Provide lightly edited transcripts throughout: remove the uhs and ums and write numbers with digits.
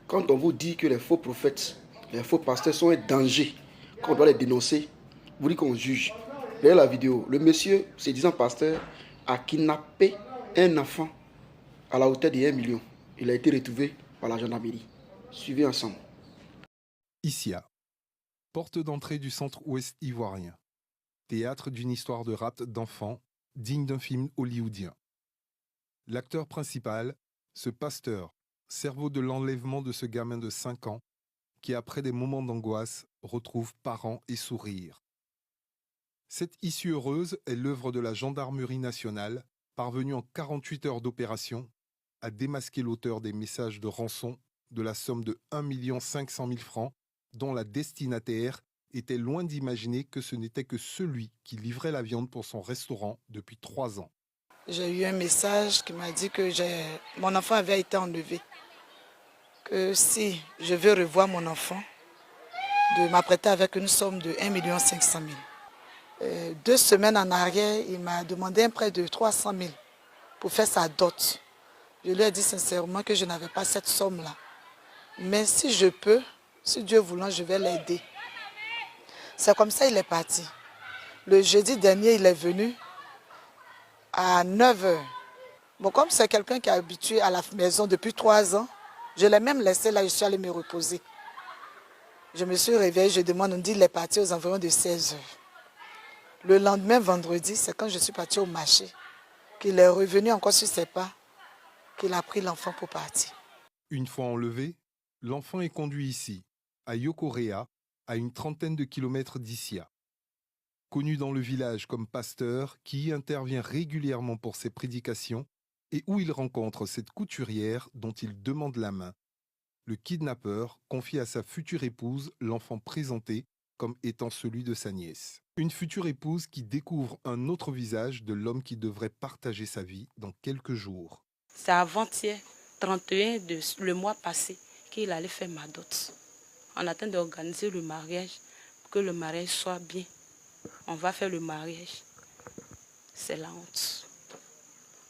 Quand on vous dit que les faux prophètes, les faux pasteurs sont un danger, qu'on doit les dénoncer, vous dites qu'on juge. Regardez la vidéo. Le monsieur, se disant pasteur, a kidnappé un enfant à la hauteur de 1 million. Il a été retrouvé par la gendarmerie. Suivez ensemble. Issia, porte d'entrée du centre ouest ivoirien. Théâtre d'une histoire de rapt d'enfants digne d'un film hollywoodien. L'acteur principal, ce pasteur, cerveau de l'enlèvement de ce gamin de 5 ans, qui après des moments d'angoisse retrouve parents et sourire. Cette issue heureuse est l'œuvre de la gendarmerie nationale, parvenue en 48 heures d'opération à démasquer l'auteur des messages de rançon de la somme de 1 500 000 francs, dont la destinataire était loin d'imaginer que ce n'était que celui qui livrait la viande pour son restaurant depuis 3 ans. J'ai eu un message qui m'a dit que mon enfant avait été enlevé. Que si je veux revoir mon enfant, de m'apprêter avec une somme de 1 500 000. 2 semaines en arrière, il m'a demandé un prêt de 300 000 pour faire sa dot. Je lui ai dit sincèrement que je n'avais pas cette somme-là. Mais si je peux, si Dieu voulant, je vais l'aider. C'est comme ça qu'il est parti. Le jeudi dernier, il est venu à 9 h. Bon, comme c'est quelqu'un qui est habitué à la maison depuis 3 ans, je l'ai même laissé là, je suis allée me reposer. Je me suis réveillée, je demande, on dit qu'il est parti aux environs de 16 h. Le lendemain, vendredi, c'est quand je suis partie au marché, qu'il est revenu encore sur ses pas, qu'il a pris l'enfant pour partir. Une fois enlevé, l'enfant est conduit ici, à Yokorea, à une trentaine de kilomètres d'Issia. Connu dans le village comme pasteur qui y intervient régulièrement pour ses prédications et où il rencontre cette couturière dont il demande la main. Le kidnappeur confie à sa future épouse l'enfant présenté comme étant celui de sa nièce. Une future épouse qui découvre un autre visage de l'homme qui devrait partager sa vie dans quelques jours. C'est avant-hier, 31 le mois passé, qu'il allait faire ma dot. On attend d'organiser le mariage, pour que le mariage soit bien. On va faire le mariage. C'est la honte.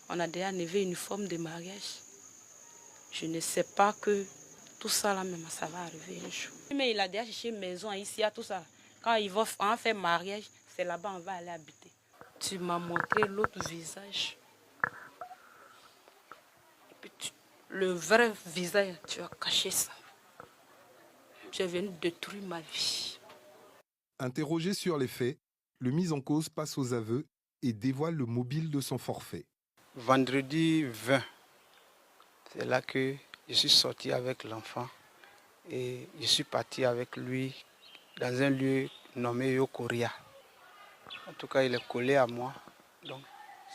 On a déjà enlevé une forme de mariage. Je ne sais pas que tout ça là même, ça va arriver un jour. Mais il a déjà cherché une maison ici, à tout ça. Quand il va faire mariage, c'est là-bas on va aller habiter. Tu m'as montré l'autre visage. Et puis le vrai visage, tu as caché ça. Tu es venu détruire ma vie. Interrogé sur les faits, le mis en cause passe aux aveux et dévoile le mobile de son forfait. Vendredi 20, c'est là que je suis sorti avec l'enfant et je suis parti avec lui dans un lieu nommé Yokoria. En tout cas, il est collé à moi, donc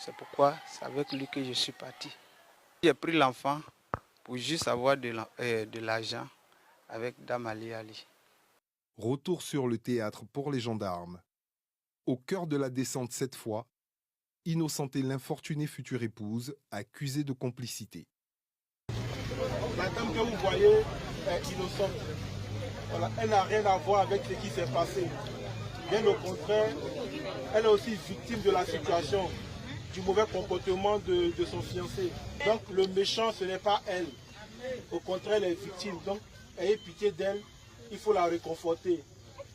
c'est pourquoi c'est avec lui que je suis parti. J'ai pris l'enfant pour juste avoir de l'argent avec Damali Ali. Retour sur le théâtre pour les gendarmes. Au cœur de la descente cette fois, innocenté l'infortunée future épouse, accusée de complicité. La dame que vous voyez est innocente. Voilà, elle n'a rien à voir avec ce qui s'est passé. Bien au contraire, elle est aussi victime de la situation, du mauvais comportement de son fiancé. Donc le méchant, ce n'est pas elle. Au contraire, elle est victime. Donc ayez pitié d'elle, il faut la réconforter.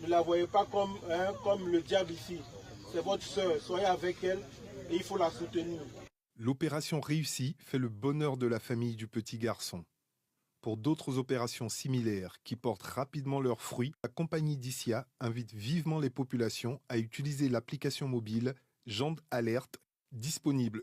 Ne la voyez pas comme le diable ici. C'est votre sœur, soyez avec elle et il faut la soutenir. L'opération réussie fait le bonheur de la famille du petit garçon. Pour d'autres opérations similaires qui portent rapidement leurs fruits, la compagnie d'Issia invite vivement les populations à utiliser l'application mobile Gend Alert, disponible